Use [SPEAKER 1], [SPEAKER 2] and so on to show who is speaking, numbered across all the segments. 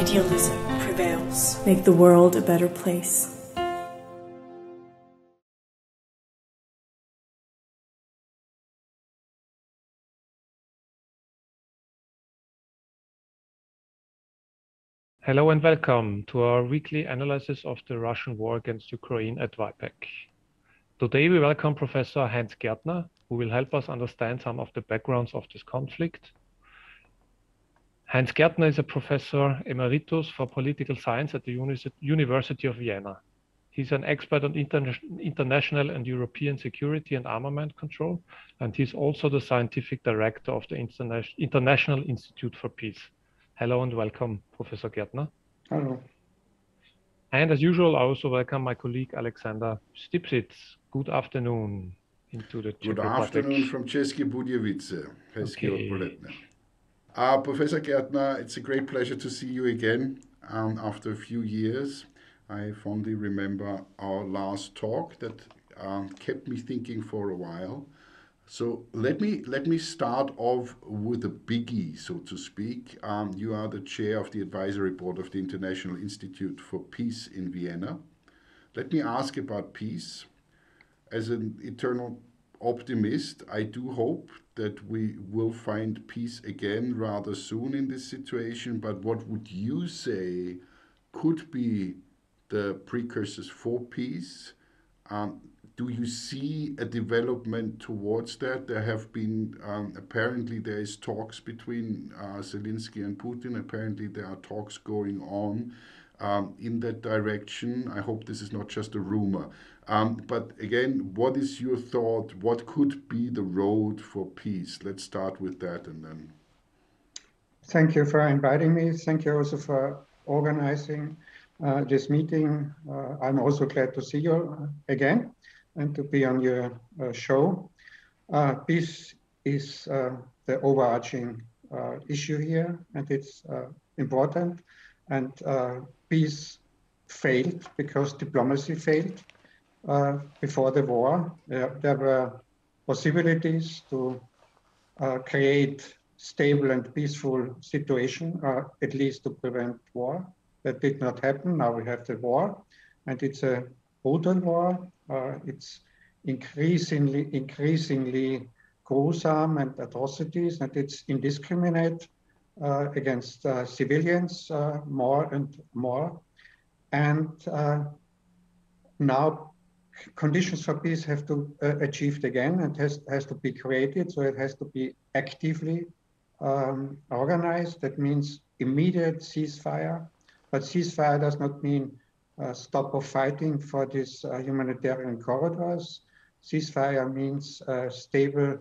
[SPEAKER 1] idealism prevails.
[SPEAKER 2] Make the world a better place.
[SPEAKER 3] Hello and welcome to our weekly analysis of the Russian war against Ukraine at VIPAC. Today we welcome Professor Heinz Gärtner, who will help us understand some of the backgrounds of this conflict. Heinz Gärtner is a professor emeritus for political science at the University of Vienna. He's an expert on international and European security and armament control, and he's also the scientific director of the International Institute for Peace. Hello and welcome, Professor Gärtner.
[SPEAKER 4] Hello.
[SPEAKER 3] And as usual, I also welcome my colleague Alexander Stipsitz. Good afternoon into the Czech Republic.
[SPEAKER 4] Good afternoon from České Budějovice. Hezký odpoledne. Professor Gärtner, it's a great pleasure to see you again after a few years. I fondly remember our last talk that kept me thinking for a while. So let me start off with a biggie, so to speak. You are the chair of the advisory board of the International Institute for Peace in Vienna. Let me ask about peace. As an eternal optimist, I do hope that we will find peace again rather soon in this situation. But what would you say could be the precursors for peace? Do you see a development towards that? There have been, apparently there is talks between Zelensky and Putin. Apparently there are talks going on in that direction. I hope this is not just a rumor. But again, what is your thought? What could be the road for peace? Let's start with that and then.
[SPEAKER 5] Thank you for inviting me. Thank you also for organizing this meeting. I'm also glad to see you again and to be on your show. Peace is the overarching issue here, and it's important. And peace failed because diplomacy failed before the war. There were possibilities to create stable and peaceful situation, at least to prevent war. That did not happen. Now we have the war, and it's a brutal war. It's increasingly gruesome and atrocities, and it's indiscriminate against civilians more and more. And now conditions for peace have to achieved again, and has to be created. So it has to be actively organized. That means immediate ceasefire. But ceasefire does not mean stop of fighting for these humanitarian corridors. Ceasefire means stable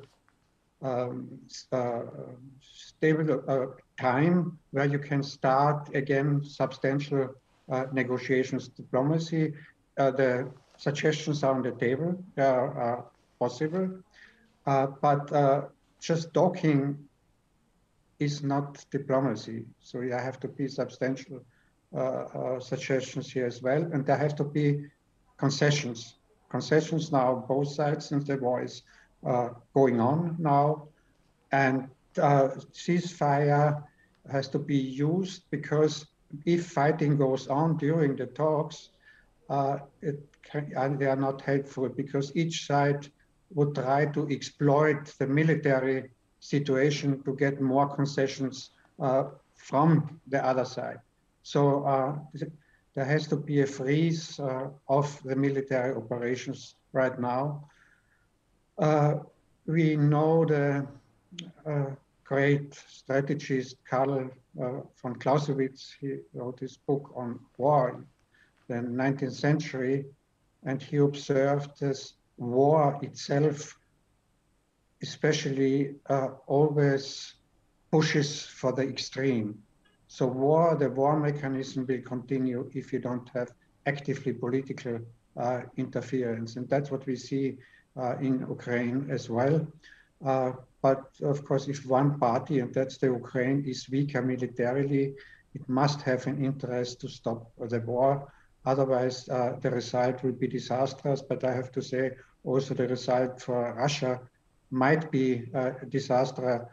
[SPEAKER 5] time where you can start again substantial negotiations, diplomacy. The suggestions are on the table, they are possible, but just talking is not diplomacy. So you have to be substantial suggestions here as well, and there have to be concessions. Concessions now on both sides, since the war is going on now, and ceasefire has to be used, because if fighting goes on during the talks, they are not helpful, because each side would try to exploit the military situation to get more concessions from the other side. So there has to be a freeze of the military operations right now. We know the great strategist Karl von Clausewitz. He wrote this book on war in the 19th century, and he observed this war itself especially always pushes for the extreme. So the war mechanism will continue if you don't have actively political interference. And that's what we see in Ukraine as well. But of course, if one party, and that's the Ukraine, is weaker militarily, it must have an interest to stop the war. Otherwise, the result will be disastrous. But I have to say, also the result for Russia might be a disaster.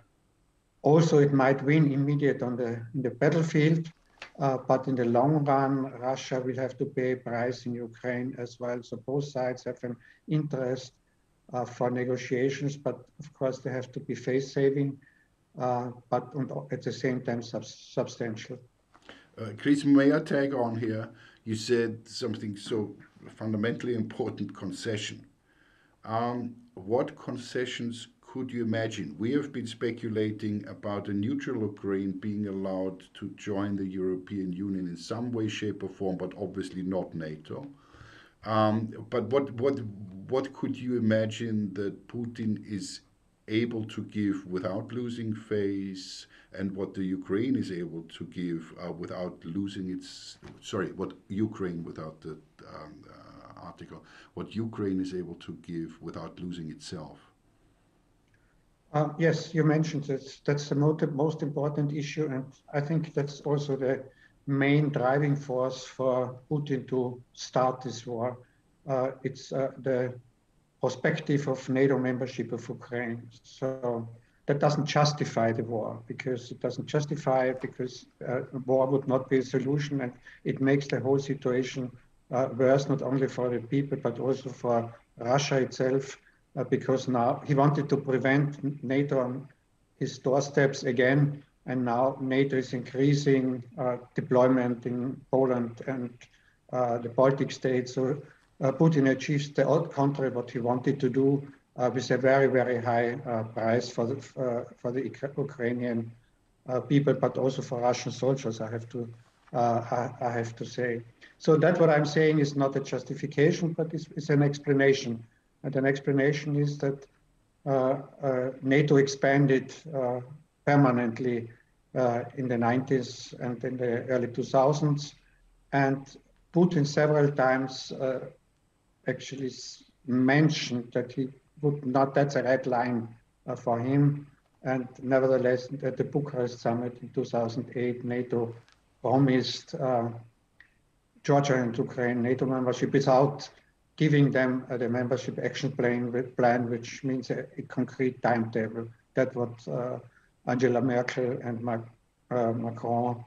[SPEAKER 5] Also, it might win immediate in the battlefield, But in the long run, Russia will have to pay a price in Ukraine as well. So both sides have an interest for negotiations, but of course they have to be face-saving, but at the same time substantial.
[SPEAKER 4] Chris, may I tag on here? You said something so fundamentally important, concession. What concessions could you imagine? We have been speculating about a neutral Ukraine being allowed to join the European Union in some way, shape, or form, but obviously not NATO. But what could you imagine that Putin is able to give without losing face, and what the Ukraine is able to give without losing its, what Ukraine, without the article, what Ukraine is able to give without losing itself?
[SPEAKER 5] Yes, you mentioned that. That's the most important issue, and I think that's also the main driving force for Putin to start this war. It's the perspective of NATO membership of Ukraine. So that doesn't justify the war, because it doesn't justify it, because war would not be a solution, and it makes the whole situation worse, not only for the people, but also for Russia itself, because now he wanted to prevent NATO on his doorsteps again, and now NATO is increasing deployment in Poland and the Baltic states. So Putin achieves the contrary what he wanted to do, with a very, very high price for the Ukrainian people, but also for Russian soldiers, I have to say. So that's what I'm saying is not a justification, but it's an explanation. And an explanation is that NATO expanded permanently in the 90s and in the early 2000s. And Putin several times actually mentioned that he would not, that's a red line for him. And nevertheless, at the Bucharest summit in 2008, NATO promised Georgia and Ukraine NATO membership without giving them the membership action plan, which means a concrete timetable. That's what Angela Merkel and Macron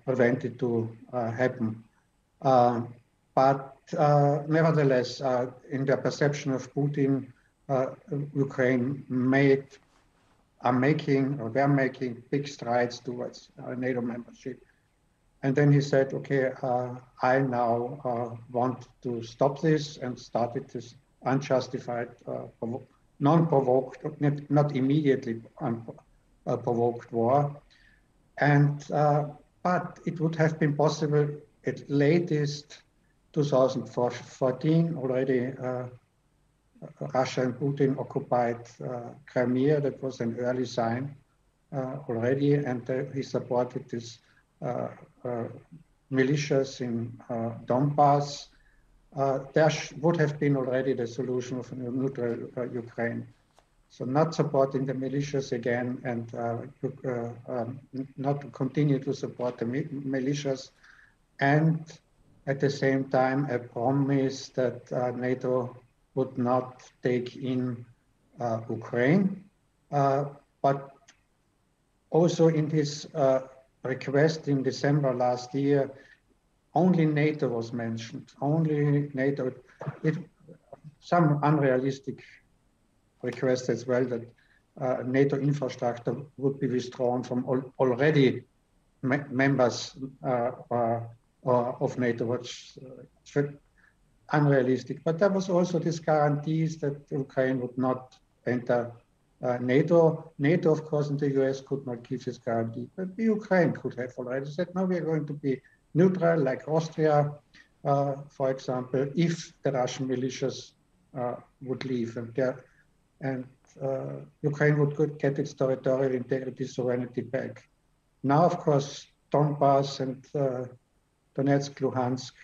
[SPEAKER 5] prevented to happen. But nevertheless, in the perception of Putin, Ukraine were making big strides towards NATO membership. And then he said, okay, I now want to stop this, and started this unjustified, non-provoked, not immediately provoked war. And but it would have been possible at latest 2014 already. Russia and Putin occupied Crimea. That was an early sign already, and he supported this militias in Donbass. There would have been already the solution of a neutral Ukraine. So not supporting the militias again, and not to continue to support the militias, and at the same time a promise that NATO would not take in Ukraine, but also in his request in December last year, only NATO was mentioned. Only NATO. Some unrealistic requests as well, that NATO infrastructure would be withdrawn from already members of NATO, which unrealistic. But there was also this guarantees that Ukraine would not enter NATO. NATO, of course, and the US could not give this guarantee, but Ukraine could have already said, no, we are going to be neutral, like Austria, for example, if the Russian militias would leave, and Ukraine would get its territorial integrity, sovereignty back. Now, of course, Donbass and Donetsk, Luhansk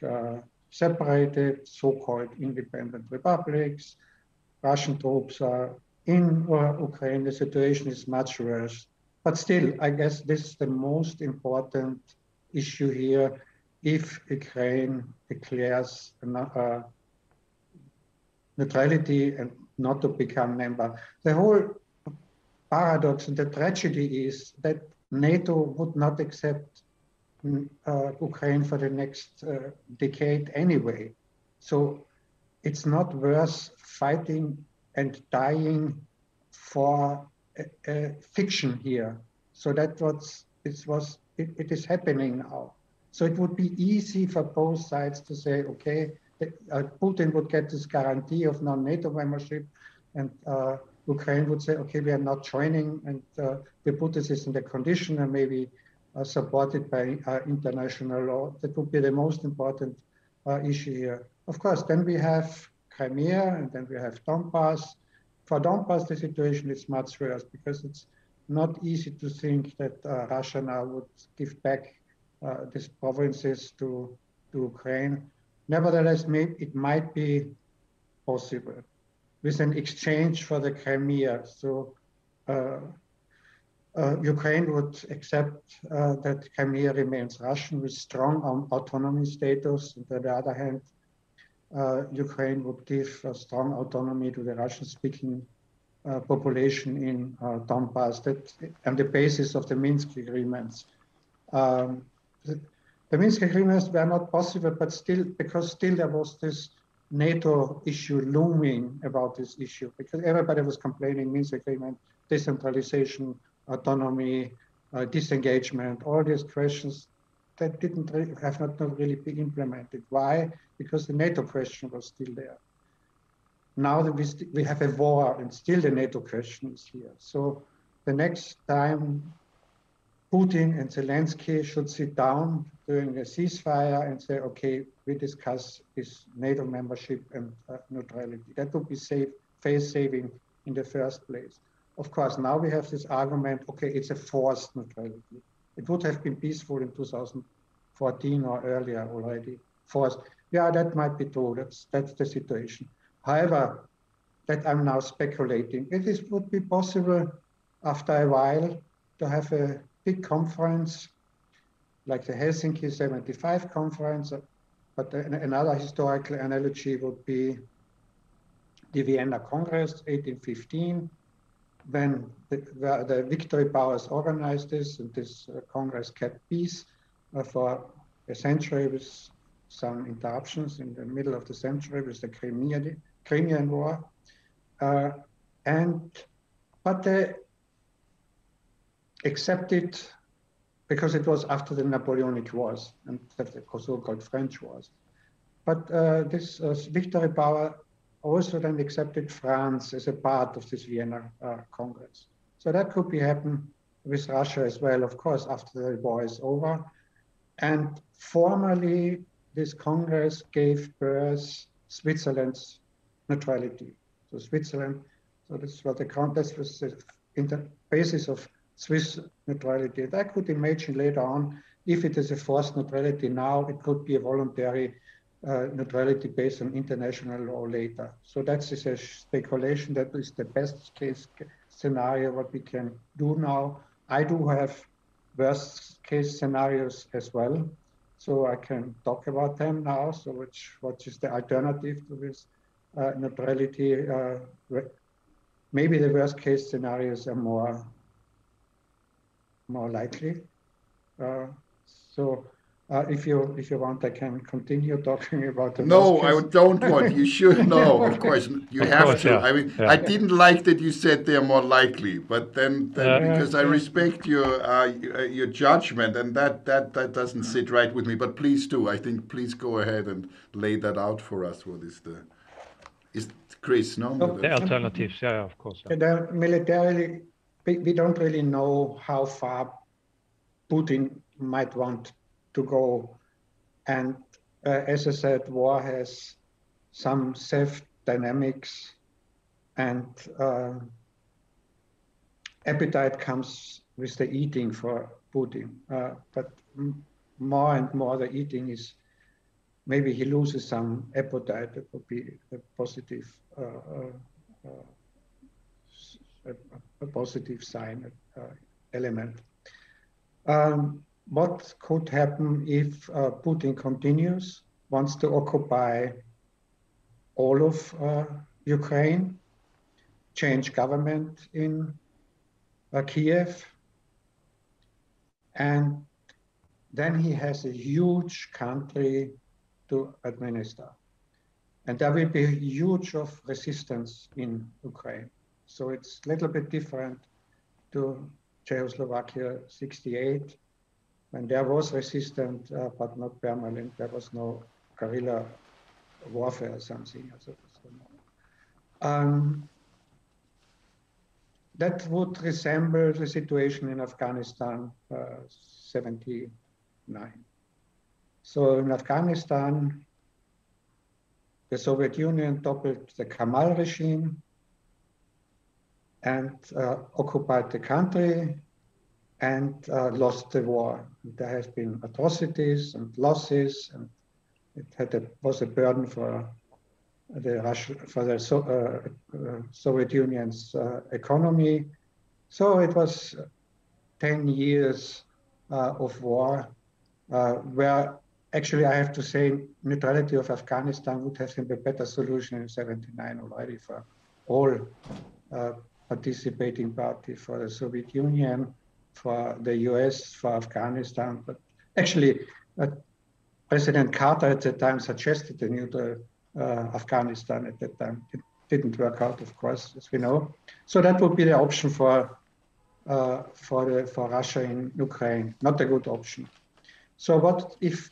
[SPEAKER 5] separated, so-called independent republics. Russian troops are in Ukraine. The situation is much worse. But still, I guess this is the most important issue here. If Ukraine declares neutrality and not to become member, the whole paradox and the tragedy is that NATO would not accept Ukraine for the next decade anyway. So it's not worth fighting and dying for fiction here. So that it is happening now. So it would be easy for both sides to say, okay, Putin would get this guarantee of non-NATO membership, and Ukraine would say, okay, we are not joining, and we put this in the condition and maybe supported by international law. That would be the most important issue here. Of course, then we have Crimea, and then we have Donbass. For Donbass, the situation is much worse because it's not easy to think that Russia now would give back these provinces to Ukraine. Nevertheless, it might be possible with an exchange for the Crimea. So Ukraine would accept that Crimea remains Russian with strong autonomy status. And on the other hand, Ukraine would give a strong autonomy to the Russian-speaking population in Donbass, that on the basis of the Minsk agreements. The Minsk agreements were not possible, but still, because still there was this NATO issue looming about this issue, because everybody was complaining Minsk agreement, decentralization, autonomy, disengagement, all these questions that have not really been implemented. Why? Because the NATO question was still there. Now that we have a war and still the NATO question is here. So the next time Putin and Zelensky should sit down during a ceasefire and say, okay, we discuss this NATO membership and neutrality. That would be face-saving in the first place. Of course, now we have this argument, okay, it's a forced neutrality. It would have been peaceful in 2014 or earlier already. Forced. Yeah, that might be true. That's the situation. However, that I'm now speculating, would be possible after a while to have a big conference like the Helsinki 75 conference, but another historical analogy would be the Vienna Congress, 1815, when the victory powers organized this, and this Congress kept peace for a century with some interruptions in the middle of the century with the Crimean War. But they accepted, because it was after the Napoleonic Wars and the so-called French Wars. But this victory power also then accepted France as a part of this Vienna Congress. So that could be happen with Russia as well, of course, after the war is over. And formally, this Congress gave birth Switzerland's neutrality. So Switzerland, so this is what the Congress was the basis of Swiss neutrality. And I could imagine later on, if it is a forced neutrality now, it could be a voluntary neutrality based on international law later. So that's a speculation. That is the best case scenario what we can do now. I do have worst case scenarios as well, so I can talk about them now. So what is the alternative to this neutrality? Maybe the worst case scenarios are more likely. If you want, I can continue talking about the
[SPEAKER 4] No,
[SPEAKER 5] worst case.
[SPEAKER 4] I don't want. You should know, of course. You have to. Yeah. I mean, I didn't like that you said they're more likely, but then because I respect your judgment, and that doesn't sit right with me. But please do. I think please go ahead and lay that out for us. What is Chris? No,
[SPEAKER 3] the alternatives. Yeah, of course.
[SPEAKER 5] Yeah. Militarily, we don't really know how far Putin might want to go. And as I said, war has some self-dynamics, and appetite comes with the eating for Putin. But more and more the eating is, maybe he loses some appetite. That would be a positive sign, element. What could happen if Putin wants to occupy all of Ukraine, change government in Kiev, and then he has a huge country to administer. And there will be a huge of resistance in Ukraine. So it's a little bit different to Czechoslovakia 68, when there was resistance, but not permanent. There was no guerrilla warfare or something. That would resemble the situation in Afghanistan 79. So in Afghanistan, the Soviet Union toppled the Kemal regime and occupied the country and lost the war. There has been atrocities and losses, and it was a burden for the Soviet Union's economy. So it was 10 years of war, where actually I have to say neutrality of Afghanistan would have been a better solution in 79 already for all participating parties, for the Soviet Union, for the US, for Afghanistan. But actually, President Carter at the time suggested a neutral Afghanistan at that time. It didn't work out, of course, as we know. So that would be the option for Russia in Ukraine. Not a good option. So what if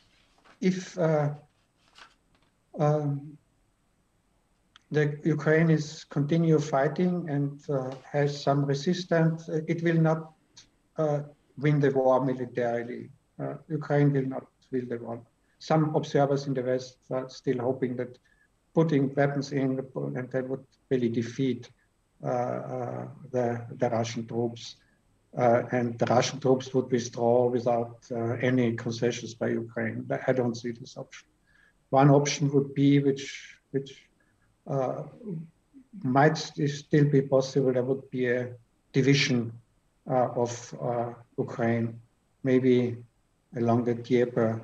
[SPEAKER 5] the Ukraine is continue fighting and has some resistance, it will not win the war militarily. Ukraine will not win the war. Some observers in the West are still hoping that putting weapons in and they would really defeat the Russian troops. And the Russian troops would withdraw without any concessions by Ukraine. I don't see this option. One option would be, which might still be possible, there would be a division of Ukraine, maybe along the Dnieper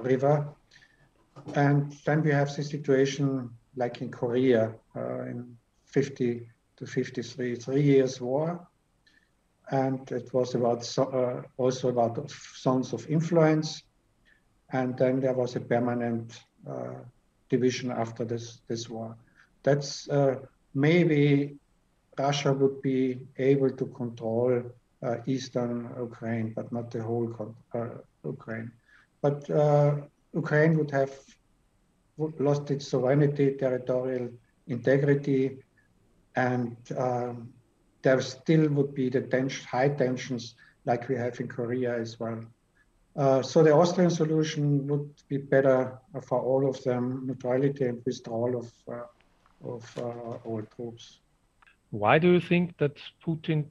[SPEAKER 5] river. And then we have the situation like in Korea in 50 to 53, 3 years war. And it was about also about zones of influence. And then there was a permanent division after this war. That's maybe Russia would be able to control eastern Ukraine, but not the whole Ukraine. But Ukraine would have lost its sovereignty, territorial integrity, and there still would be the high tensions like we have in Korea as well. So the Austrian solution would be better for all of them, neutrality and withdrawal of all troops.
[SPEAKER 3] Why do you think that Putin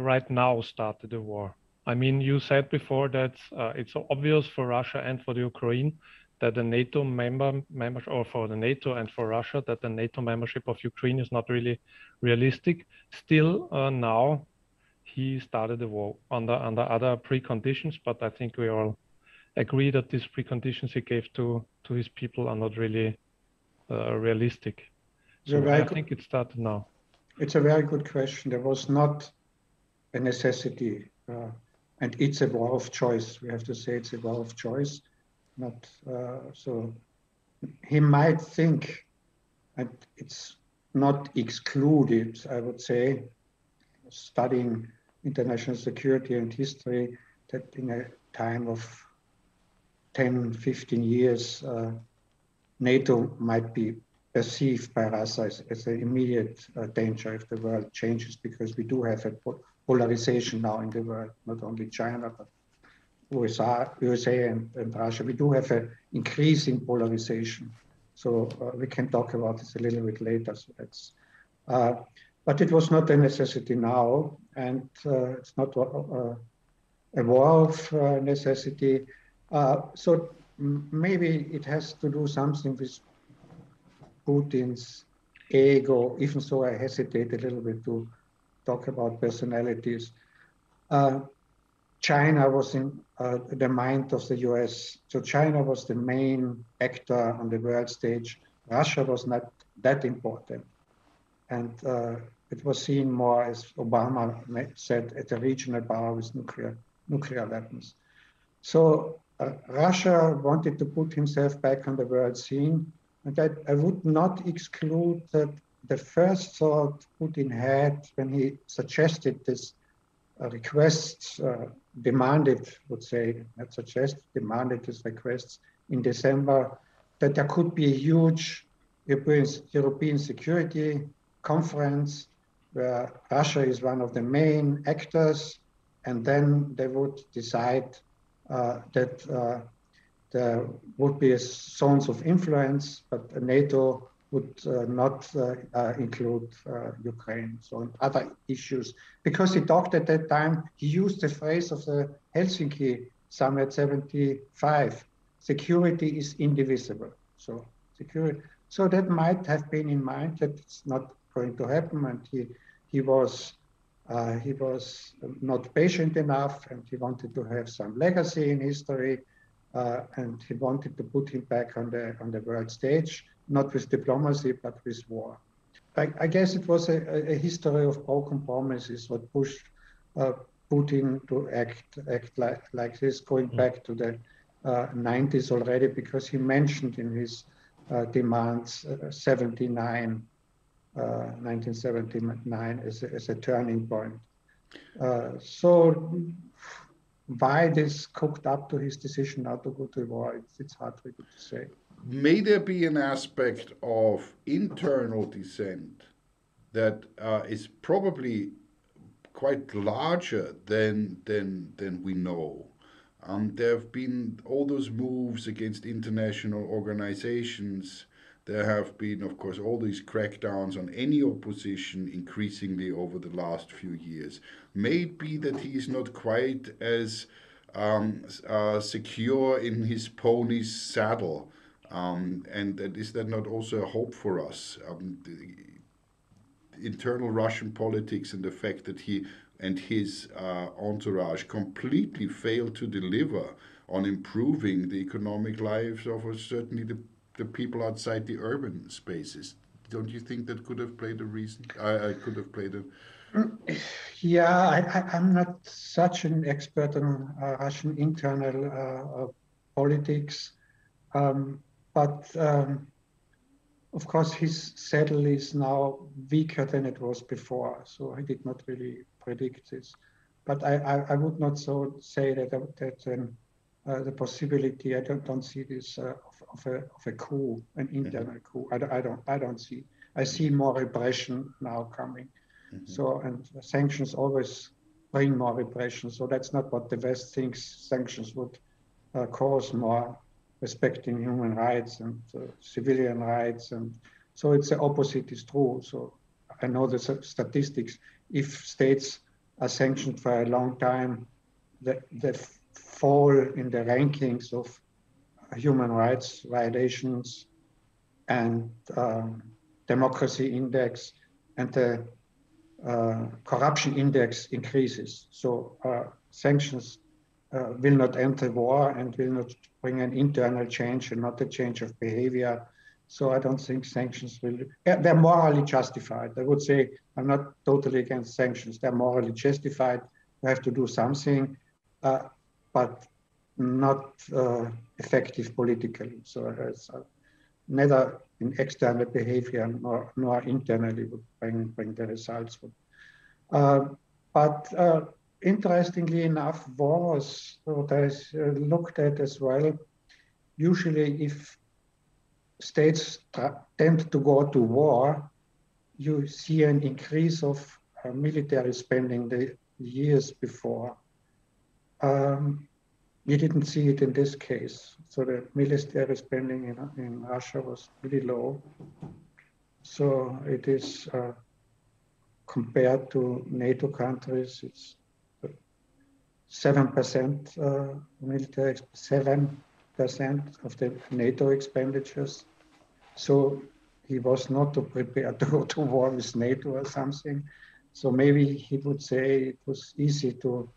[SPEAKER 3] right now started the war? I mean, you said before that it's obvious for Russia and for the Ukraine that the NATO members, or for the NATO and for Russia, that the NATO membership of Ukraine is not really realistic. Still, now he started the war under other preconditions, but I think we all agree that these preconditions he gave to his people are not really realistic. So I think it started now.
[SPEAKER 5] It's a very good question. There was not a necessity, and it's a war of choice. We have to say it's a war of choice. Not so he might think, and it's not excluded, I would say, studying international security and history, that in a time of 10, 15 years, NATO might be perceived by Russia as an immediate danger if the world changes, because we do have a polarization now in the world, not only China, but USA and Russia. We do have an increasing polarization. So we can talk about this a little bit later. So that's, but it was not a necessity now, and it's not a war of necessity. So maybe it has to do something with Putin's ego, even so I hesitate a little bit to talk about personalities. China was in the mind of the US. So China was the main actor on the world stage. Russia was not that important. And it was seen more, as Obama said, as a regional power with nuclear weapons. So Russia wanted to put himself back on the world scene, and I would not exclude that the first thought Putin had when he suggested this requests, demanded, would say, not suggest, demanded his requests in December, that there could be a huge European security conference where Russia is one of the main actors, and then they would decide that there would be zones of influence, but NATO would not include Ukraine. So other issues, because he talked at that time, he used the phrase of the Helsinki Summit 75, security is indivisible. So security, so that might have been in mind that it's not going to happen, and he was not patient enough, and he wanted to have some legacy in history, and he wanted to put him back on the world stage, not with diplomacy, but with war. I guess it was a history of broken promises what pushed Putin to act like this, going back to the 90s already, because he mentioned in his demands 1979 as a turning point. So why this cooked up to his decision not to go to war, it's hard for you to say.
[SPEAKER 4] May there be an aspect of internal dissent that is probably quite larger than we know? There have been all those moves against international organizations. There have been, of course, all these crackdowns on any opposition increasingly over the last few years. May it be that he is not quite as secure in his pony's saddle, and is that not also a hope for us? The internal Russian politics and the fact that he and his entourage completely failed to deliver on improving the economic lives of certainly the people outside the urban spaces. Don't you think that could have played a reason? Could have played a...
[SPEAKER 5] Yeah, I'm not such an expert on Russian internal politics, but of course his saddle is now weaker than it was before, so I did not really predict this. But I would not so say that the possibility, I don't see this of a coup, an internal coup. I don't see. I see more repression now coming. So, and sanctions always bring more repression. So that's not what the West thinks sanctions would cause, more respecting human rights and civilian rights. And so it's the opposite is true. So I know the statistics. If states are sanctioned for a long time, the fall in the rankings of human rights violations and democracy index and the corruption index increases. So sanctions will not enter war and will not bring an internal change and not a change of behavior. So I don't think sanctions will, they're morally justified. I would say I'm not totally against sanctions. They're morally justified. We have to do something, but not effective politically. So it's neither in external behavior nor internally would bring the results. But interestingly enough, wars, what I looked at as well, usually if states tend to go to war, you see an increase of military spending the years before. You didn't see it in this case. So the military spending in Russia was really low. So it is, compared to NATO countries, it's 7% military, 7% of the NATO expenditures. So he was not prepared to go to war with NATO or something. So maybe he would say it was easy to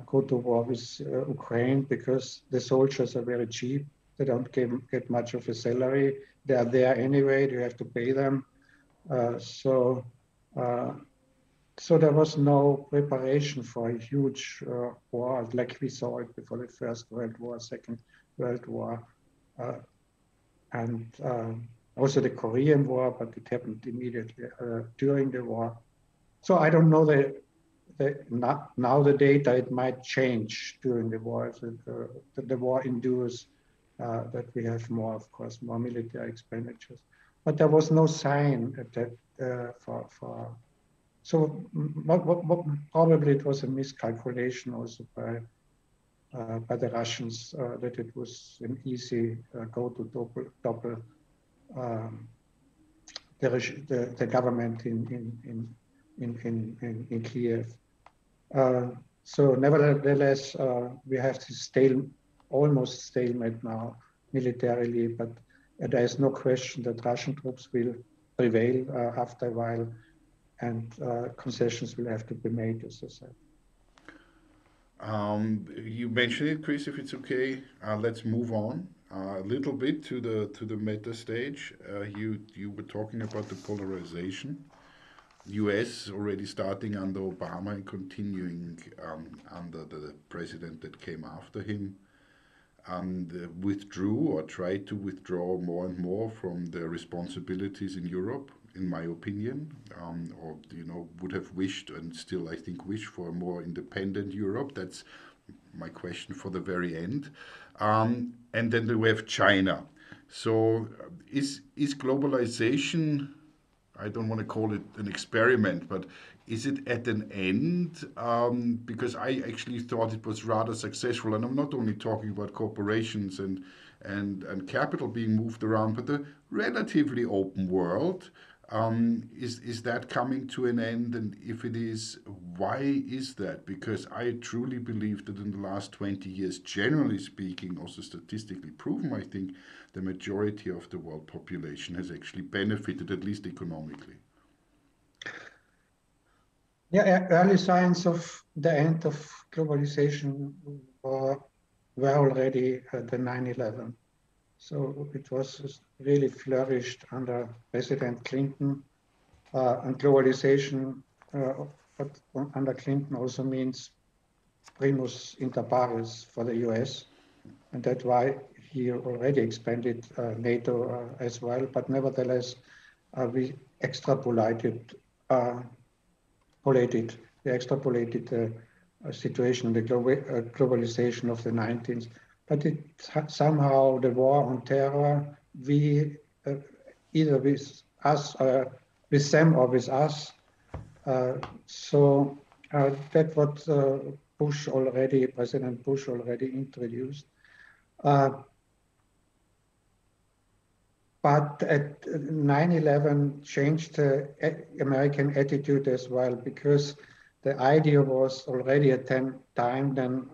[SPEAKER 5] go to war with Ukraine because the soldiers are very cheap. They don't get much of a salary. They are there anyway, you have to pay them. So so there was no preparation for a huge war like we saw it before the First World War, Second World War, and also the Korean War, but it happened immediately during the war. So I don't know now the data, it might change during the war. So the war endures that we have more, of course, more military expenditures. But there was no sign that so probably it was a miscalculation also by the Russians that it was an easy go to topple the government in Kiev. So nevertheless, we have to almost stalemate now militarily, but there is no question that Russian troops will prevail after a while, and concessions will have to be made, as I said.
[SPEAKER 4] You mentioned it, Chris, if it's okay. Let's move on a little bit to the meta stage. You were talking about the polarization. US already starting under Obama and continuing under the president that came after him, and withdrew or tried to withdraw more and more from their responsibilities in Europe, in my opinion, or would have wished and still I think wish for a more independent Europe. That's my question for the very end. And then we have China. So is globalization, I don't want to call it an experiment, but is it at an end? Because I actually thought it was rather successful, and I'm not only talking about corporations and capital being moved around, but the relatively open world. Is that coming to an end? And if it is, why is that? Because I truly believe that in the last 20 years, generally speaking, also statistically proven, I think the majority of the world population has actually benefited, at least economically.
[SPEAKER 5] Yeah, early signs of the end of globalization were already the 9/11. So it was really flourished under President Clinton, and globalization but under Clinton also means primus inter pares for the US, and that's why he already expanded NATO as well. But nevertheless, we extrapolated the situation, the globalization of the 19th. But somehow the war on terror, we either with us, with them or with us. So that's what President Bush already introduced. But at 9/11 changed the American attitude as well, because the idea was already at that time then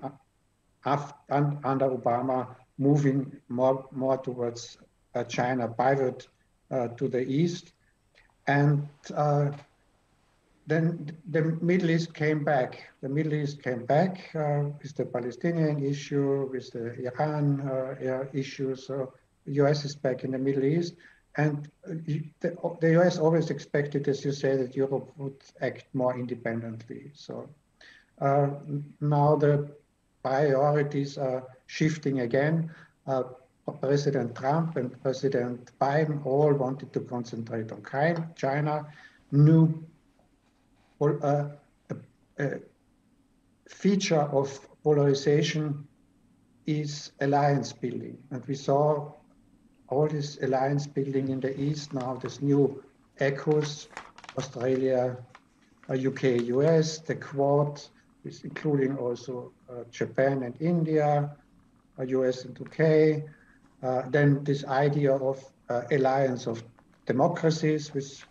[SPEAKER 5] under Obama moving more towards China, pivot to the east. And then the Middle East came back. The Middle East came back with the Palestinian issue, with the Iran issue. So the US is back in the Middle East. And the US always expected, as you say, that Europe would act more independently. So now the priorities are shifting again. President Trump and President Biden all wanted to concentrate on China. New feature of polarization is alliance building. And we saw all this alliance building in the East now, this new echoes, Australia, UK, US, the Quad, including also Japan and India, US and UK. Then this idea of alliance of democracies with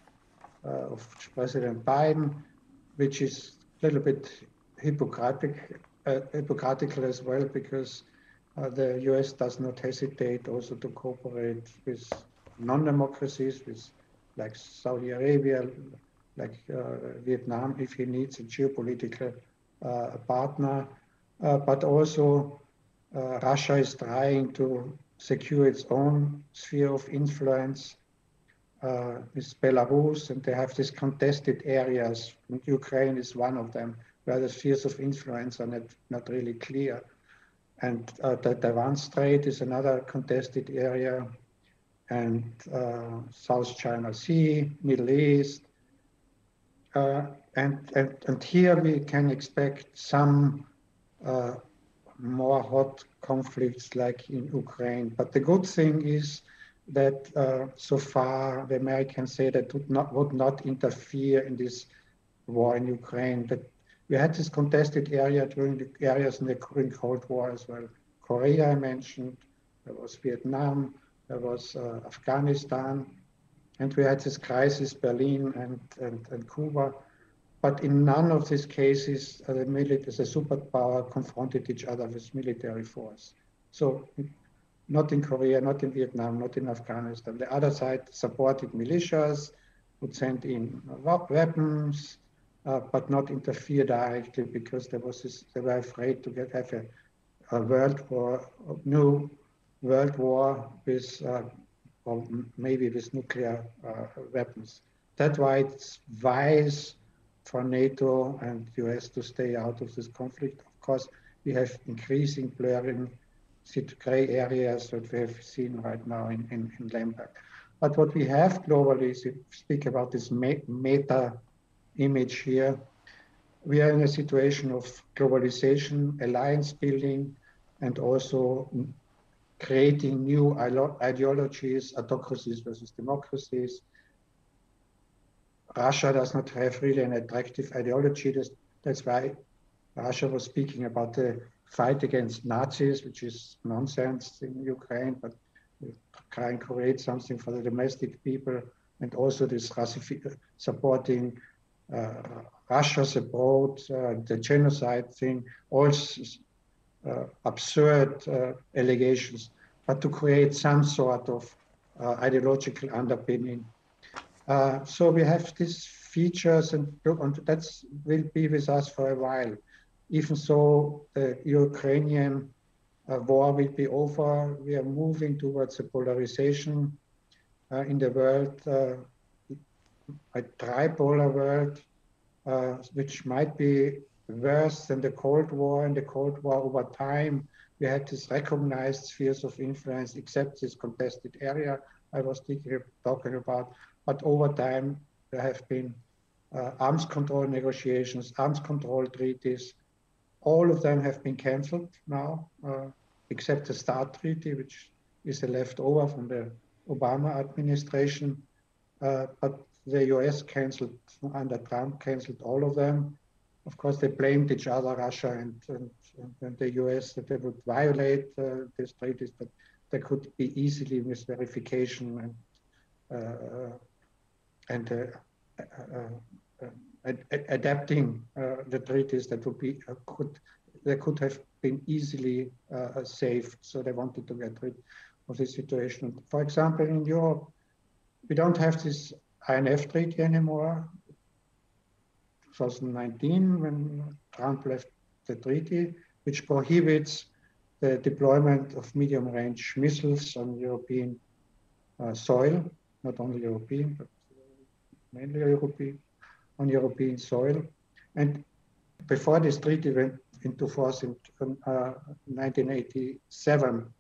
[SPEAKER 5] of President Biden, which is a little bit hypocritical as well, because the US does not hesitate also to cooperate with non-democracies, with like Saudi Arabia, like Vietnam, if he needs a geopolitical partner. But also Russia is trying to secure its own sphere of influence. with Belarus, and they have these contested areas. And Ukraine is one of them, where the spheres of influence are not really clear. And the Taiwan Strait is another contested area, and South China Sea, Middle East. And here we can expect some more hot conflicts like in Ukraine. But the good thing is that so far the Americans say that would not interfere in this war in Ukraine. That we had this contested area during the areas in the Cold War as well. Korea I mentioned, there was Vietnam, there was Afghanistan, and we had this crisis, Berlin and Cuba. But in none of these cases, the superpower confronted each other with military force. So not in Korea, not in Vietnam, not in Afghanistan. The other side supported militias, would send in weapons, but not interfere directly because they were afraid to have a new world war with, or maybe with nuclear weapons. That's why it's wise for NATO and US to stay out of this conflict. Of course, we have increasing blurring gray areas that we have seen right now in Lemberg. But what we have globally is, if we speak about this meta image here, we are in a situation of globalization, alliance building, and also creating new ideologies, autocracies versus democracies. Russia does not have really an attractive ideology. That's why Russia was speaking about the fight against Nazis, which is nonsense in Ukraine, but we try and create something for the domestic people, and also this supporting Russia's abroad, the genocide thing, all absurd allegations, but to create some sort of ideological underpinning. So we have these features, and that will be with us for a while. Even so, the Ukrainian war will be over. We are moving towards a polarization in the world, a tripolar world, which might be worse than the Cold War. In the Cold War, over time, we had these recognized spheres of influence, except this contested area I was talking about. But over time, there have been arms control negotiations, arms control treaties. All of them have been canceled now, except the START treaty, which is a leftover from the Obama administration. But the US canceled, under Trump, canceled all of them. Of course, they blamed each other, Russia and the US, that they would violate these treaties, but they could be easily with verification and adapting the treaties that would be could have been easily saved. So they wanted to get rid of this situation. For example, in Europe, we don't have this INF treaty anymore. 2019, when Trump left the treaty, which prohibits the deployment of medium-range missiles on European soil, not only European, but mainly European, on European soil. And before this treaty went into force in 1987,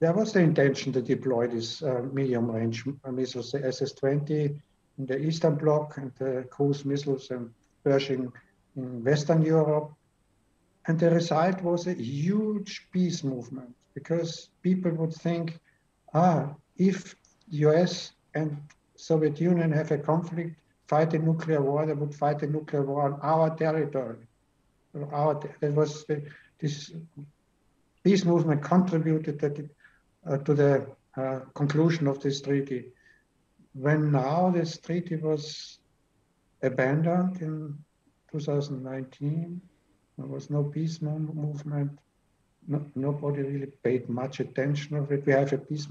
[SPEAKER 5] there was the intention to deploy these medium-range missiles, the SS-20 in the Eastern Bloc, and the cruise missiles and Pershing in Western Europe. And the result was a huge peace movement, because people would think, if the US and Soviet Union have a conflict, fight a nuclear war, they would fight a nuclear war on our territory. This peace movement contributed to the conclusion of this treaty. When now this treaty was abandoned in 2019, there was no peace movement. Nobody really paid much attention of it. We have a peace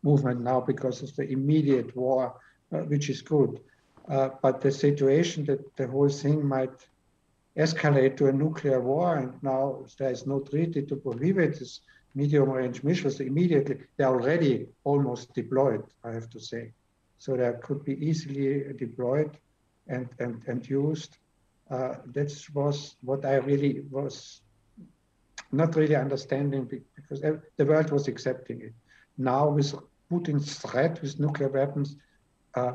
[SPEAKER 5] movement now because of the immediate war, which is good. But the situation that the whole thing might escalate to a nuclear war, and now there is no treaty to prohibit this medium-range missiles immediately, they're already almost deployed, I have to say. So they could be easily deployed and used. That was what I really was not really understanding, because the world was accepting it. Now with Putin's threat with nuclear weapons,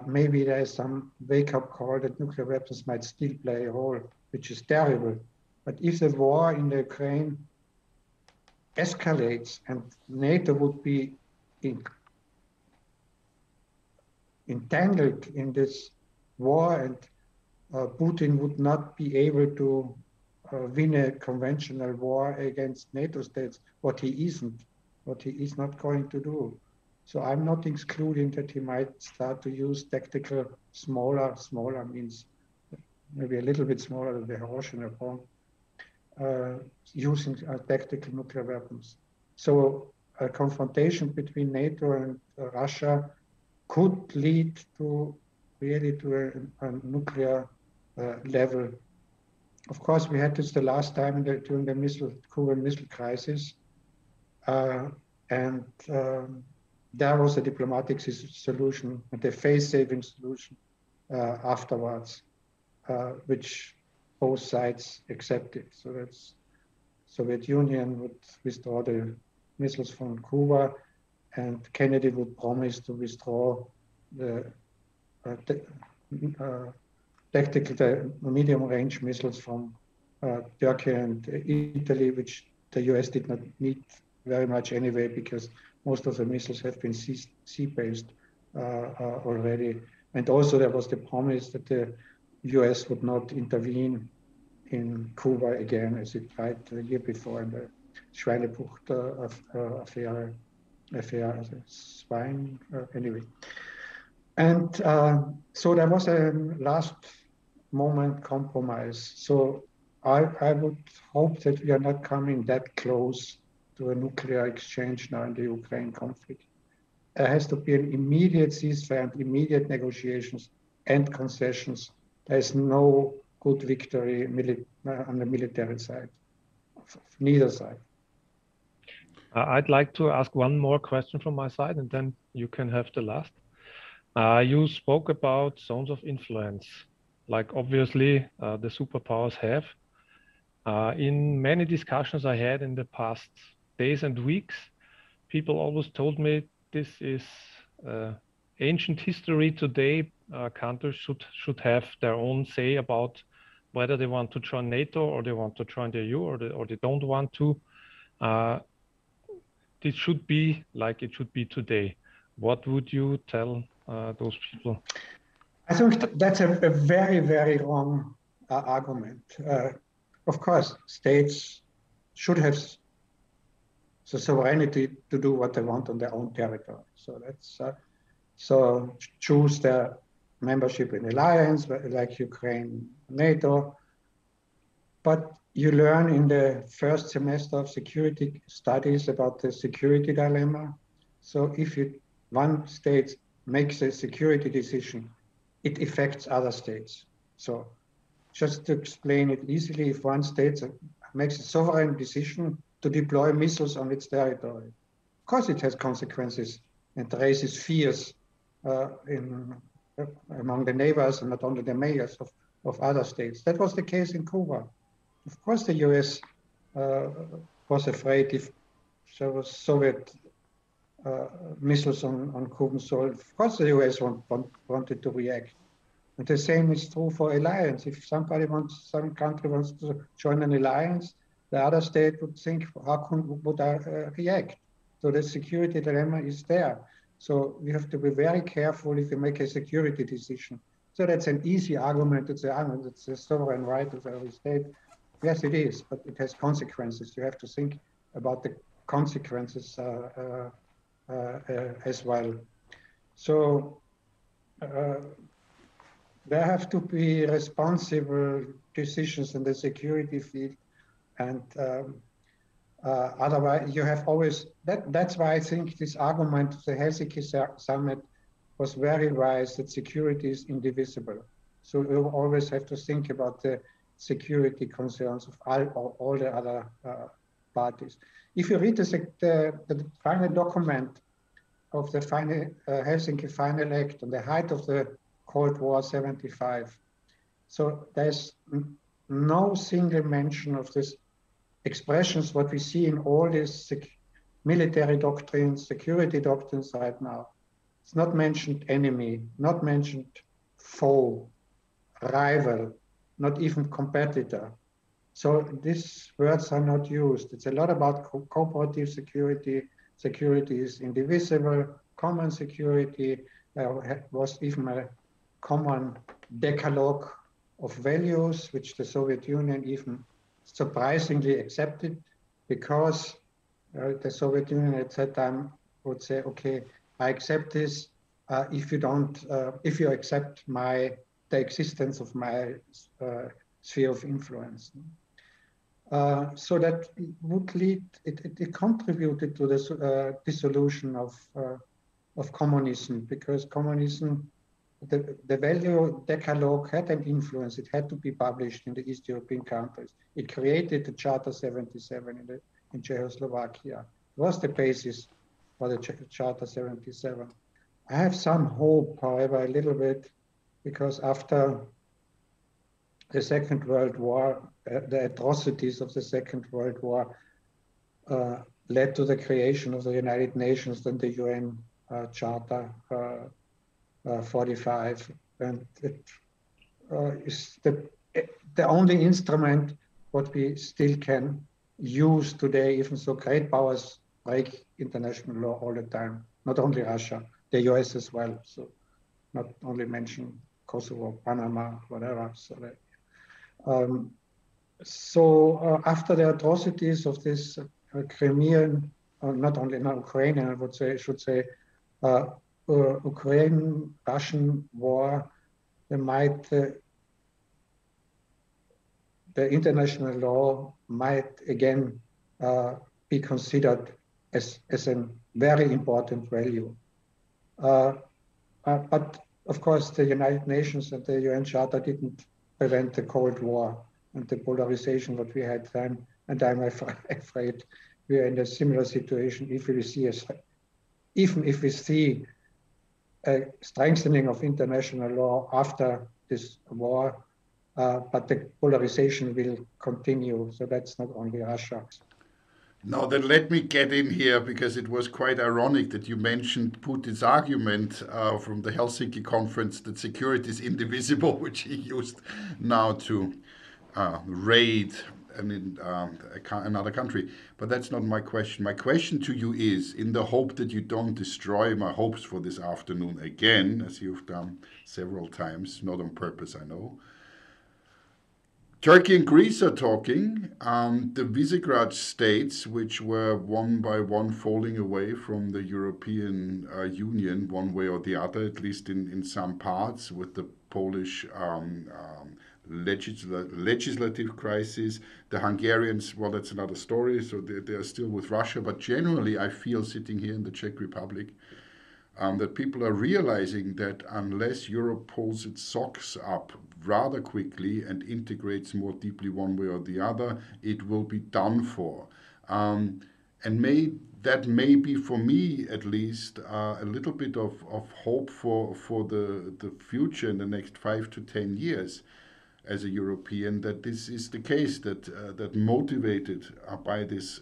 [SPEAKER 5] maybe there is some wake-up call that nuclear weapons might still play a role, which is terrible. But if the war in the Ukraine escalates and NATO would be entangled in this war, and Putin would not be able to win a conventional war against NATO states, what he is not going to do. So I'm not excluding that he might start to use tactical, smaller means maybe a little bit smaller than the Hiroshima bomb, using tactical nuclear weapons. So a confrontation between NATO and Russia could lead to really to a nuclear level. Of course, we had this the last time during the Cuban Missile Crisis, and there was a diplomatic solution and a face-saving solution afterwards, which both sides accepted. So that's Soviet Union would withdraw the missiles from Cuba, and Kennedy would promise to withdraw the tactical medium-range missiles from Turkey and Italy, which the US did not need very much anyway, because most of the missiles have been sea-based already. And also there was the promise that the US would not intervene in Cuba again, as it tried the year before in the Schweinebucht affair, swine, anyway. And so there was a last moment compromise. So I would hope that we are not coming that close to a nuclear exchange now in the Ukraine conflict. There has to be an immediate ceasefire and immediate negotiations and concessions. There is no good victory on the military side, of neither side.
[SPEAKER 3] I'd like to ask one more question from my side, and then you can have the last. You spoke about zones of influence, like obviously the superpowers have. In many discussions I had in the past days and weeks, people always told me this is ancient history. Today, countries should have their own say about whether they want to join NATO or they want to join the EU, or they don't want to. This should be like it should be today. What would you tell those people?
[SPEAKER 5] I think that's a very, very wrong argument. Of course, states should have the sovereignty to do what they want on their own territory. So that's so choose their membership in alliance like Ukraine, NATO. But you learn in the first semester of security studies about the security dilemma. So if one state makes a security decision, it affects other states. So just to explain it easily, if one state makes a sovereign decision to deploy missiles on its territory, of course it has consequences and raises fears among the neighbors and not only the mayors of other states. That was the case in Cuba. Of course, the US was afraid if there was Soviet missiles on Cuban soil. Of course, the US wanted to react. And the same is true for alliance. If some country wants to join an alliance, the other state would think, how would I react? So the security dilemma is there. So we have to be very careful if we make a security decision. So that's an easy argument to say, it's a sovereign right of every state. Yes, it is, but it has consequences. You have to think about the consequences as well. So there have to be responsible decisions in the security field, and otherwise you have always, that's why I think this argument of the Helsinki summit was very wise, that security is indivisible. So you always have to think about the security concerns of all the other parties. If you read the final document of the Helsinki Final Act on the height of the Cold War 75, so there's no single mention of these expressions, what we see in all these military doctrines, security doctrines right now. It's not mentioned enemy, not mentioned foe, rival, not even competitor. So these words are not used. It's a lot about cooperative security. Security is indivisible, common security. There was even a common decalogue of values, which the Soviet Union even surprisingly accepted, because the Soviet Union at that time would say, okay, I accept this if you accept the existence of my sphere of influence. So that would lead, it contributed to the dissolution of communism, because communism, the value decalogue had an influence. It had to be published in the East European countries. It created the Charter 77 in Czechoslovakia. It was the basis for the Charter 77. I have some hope, however, a little bit, because after the Second World War, the atrocities of the Second World War led to the creation of the United Nations and the UN Charter 45, and it is the only instrument what we still can use today, even so great powers break international law all the time, not only Russia, the US as well, so not only mention Kosovo, Panama, whatever. So, after the atrocities of this Crimean, not only Ukrainian, I should say, Ukraine-Russian war, the international law might again be considered as a very important value. But of course, the United Nations and the UN Charter didn't prevent the Cold War and the polarization that we had then. And I'm afraid we are in a similar situation even if we see a strengthening of international law after this war, but the polarization will continue. So that's not only Russia.
[SPEAKER 4] Now then, let me get in here, because it was quite ironic that you mentioned Putin's argument from the Helsinki conference that security is indivisible, which he used now to raid another country. But that's not my question. My question to you is, in the hope that you don't destroy my hopes for this afternoon again, as you've done several times, not on purpose, I know. Turkey and Greece are talking. The Visegrad states, which were one by one falling away from the European Union, one way or the other, at least in some parts, with the Polish legislative crisis. The Hungarians, well, that's another story, so they are still with Russia. But generally, I feel, sitting here in the Czech Republic, that people are realizing that unless Europe pulls its socks up rather quickly and integrates more deeply one way or the other, it will be done for. And that may be, for me at least, a little bit of hope for the future in the next 5 to 10 years as a European, that this is the case, that motivated by this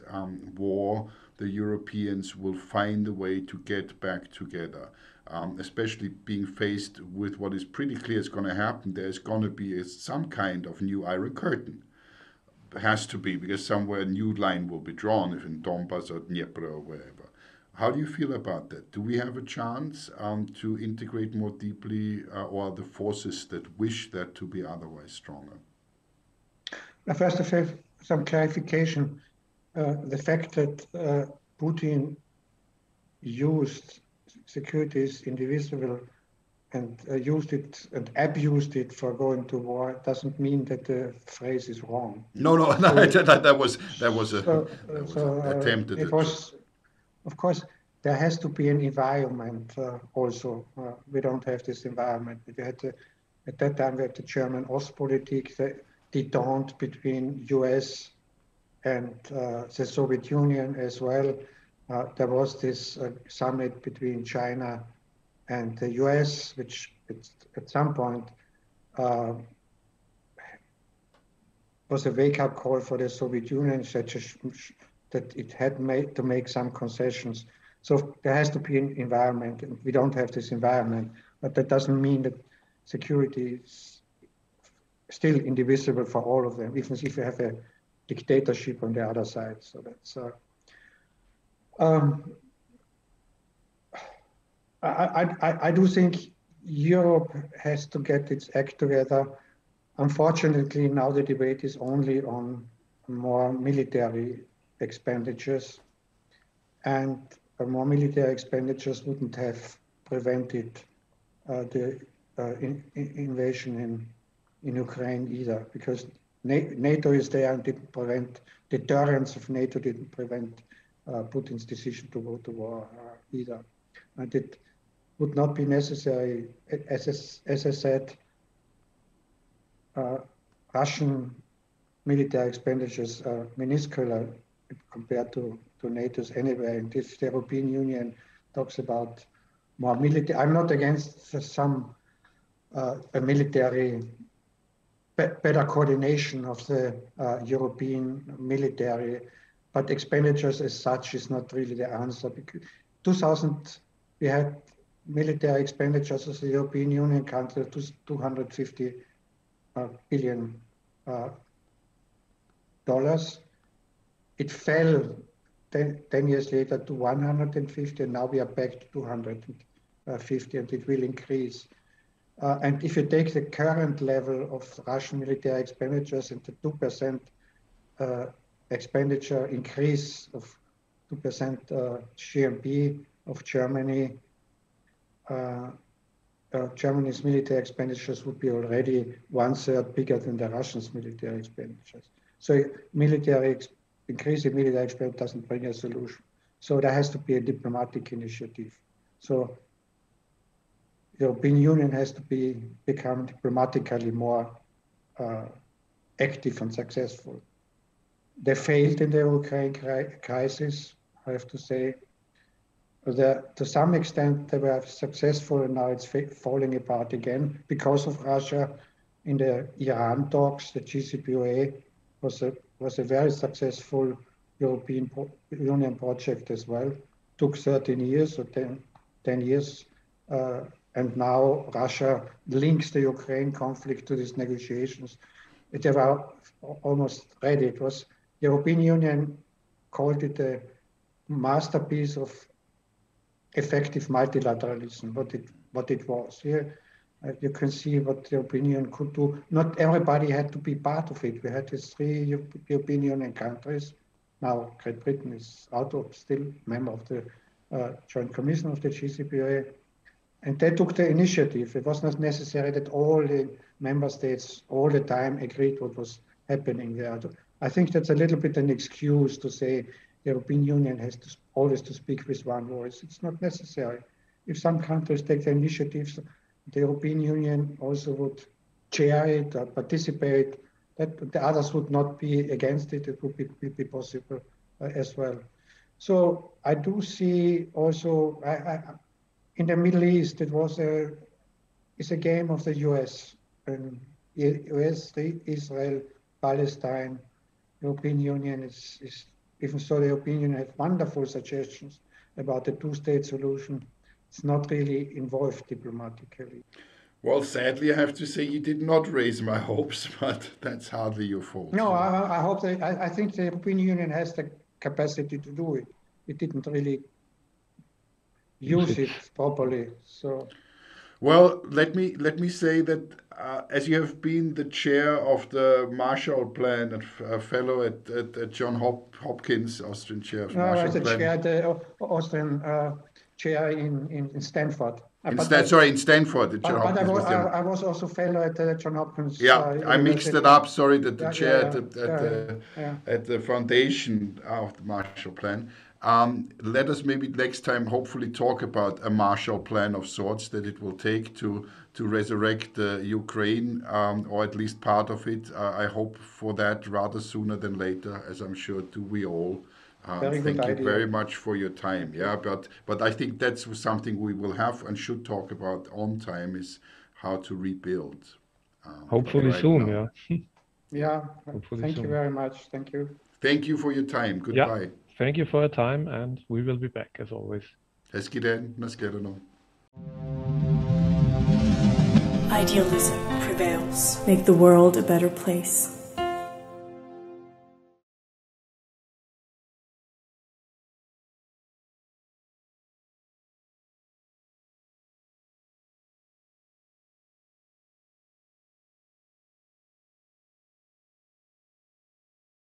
[SPEAKER 4] war, the Europeans will find a way to get back together, especially being faced with what is pretty clear is going to happen. There's going to be some kind of new Iron Curtain. There has to be, because somewhere a new line will be drawn, if in Donbass or Dnieper or wherever. How do you feel about that? Do we have a chance to integrate more deeply, or are the forces that wish that to be otherwise stronger?
[SPEAKER 5] First of all, some clarification. The fact that Putin used security is indivisible and used it and abused it for going to war doesn't mean that the phrase is wrong.
[SPEAKER 4] No, that was attempted.
[SPEAKER 5] It was, of course, there has to be an environment also. We don't have this environment. We had at that time we had the German Ostpolitik, the detente between US and the Soviet Union as well. There was this summit between China and the US, which at some point was a wake-up call for the Soviet Union, that it had to make some concessions. So there has to be an environment, and we don't have this environment, but that doesn't mean that security is still indivisible for all of them, even if you have a dictatorship on the other side. So that's I do think Europe has to get its act together. Unfortunately, now the debate is only on more military expenditures, and more military expenditures wouldn't have prevented the invasion in Ukraine either, because NATO is there and didn't prevent, deterrence of NATO didn't prevent Putin's decision to go to war either. And it would not be necessary, as I said, Russian military expenditures are minuscule compared to NATO's anyway. And if the European Union talks about more military, I'm not against some a military, better coordination of the European military, but expenditures as such is not really the answer. Because 2000, we had military expenditures as the European Union country to 250 billion dollars. It fell 10 years later to 150, and now we are back to 250, and it will increase. And if you take the current level of Russian military expenditures and the 2% expenditure increase of 2% GMP of Germany, Germany's military expenditures would be already 1/3 bigger than the Russians' military expenditures. So increasing military expenditure doesn't bring a solution. So there has to be a diplomatic initiative. So the European Union has to become diplomatically more active and successful. They failed in the Ukraine crisis, I have to say. To some extent, they were successful, and now it's falling apart again because of Russia. In the Iran talks, the JCPOA was a very successful European Union project as well. Took 13 years or 10 years. And now Russia links the Ukraine conflict to these negotiations. They were almost ready. It was, the European Union called it a masterpiece of effective multilateralism, what it was. Here, you can see what the European Union could do. Not everybody had to be part of it. We had these 3 European Union countries. Now Great Britain is out of, still member of the Joint Commission of the JCPOA. And they took the initiative. It was not necessary that all the member states all the time agreed what was happening there. I think that's a little bit an excuse to say the European Union has to always to speak with one voice. It's not necessary. If some countries take the initiatives, the European Union also would chair it or participate, that the others would not be against it. It would be possible as well. So I do see also, in the Middle East, it's a game of the US, and US, Israel, Palestine, European Union is even so the European Union has wonderful suggestions about the 2-state solution. It's not really involved diplomatically.
[SPEAKER 4] Well, sadly, I have to say you did not raise my hopes, but that's hardly your fault.
[SPEAKER 5] No, I hope I think the European Union has the capacity to do it. It didn't really use it properly. So,
[SPEAKER 4] well, let me say that as you have been the chair of the Marshall Plan, a fellow at Johns Hopkins, Austrian chair of Marshall
[SPEAKER 5] Plan. No, I was
[SPEAKER 4] Plan.
[SPEAKER 5] the Austrian chair in Stanford.
[SPEAKER 4] In Stanford, at Johns Hopkins.
[SPEAKER 5] But I was also fellow at Johns Hopkins.
[SPEAKER 4] Yeah, I mixed it up. Sorry, that the chair at the foundation of the Marshall Plan. Let us maybe next time hopefully talk about a Marshall Plan of sorts that it will take to resurrect Ukraine, or at least part of it. I hope for that rather sooner than later, as I'm sure do we all. Thank you very much for your time. Yeah, but I think that's something we will have and should talk about on time, is how to rebuild.
[SPEAKER 3] Hopefully
[SPEAKER 4] right
[SPEAKER 3] soon,
[SPEAKER 4] now.
[SPEAKER 3] yeah.
[SPEAKER 5] Yeah,
[SPEAKER 3] Hopefully
[SPEAKER 5] thank
[SPEAKER 3] soon.
[SPEAKER 5] you very much. Thank you.
[SPEAKER 4] Thank you for your time. Goodbye.
[SPEAKER 3] Yeah, thank you for your time, and we will be back as always.
[SPEAKER 4] Hezký den, nashledanou.
[SPEAKER 1] Idealism prevails.
[SPEAKER 2] Make the world a better place.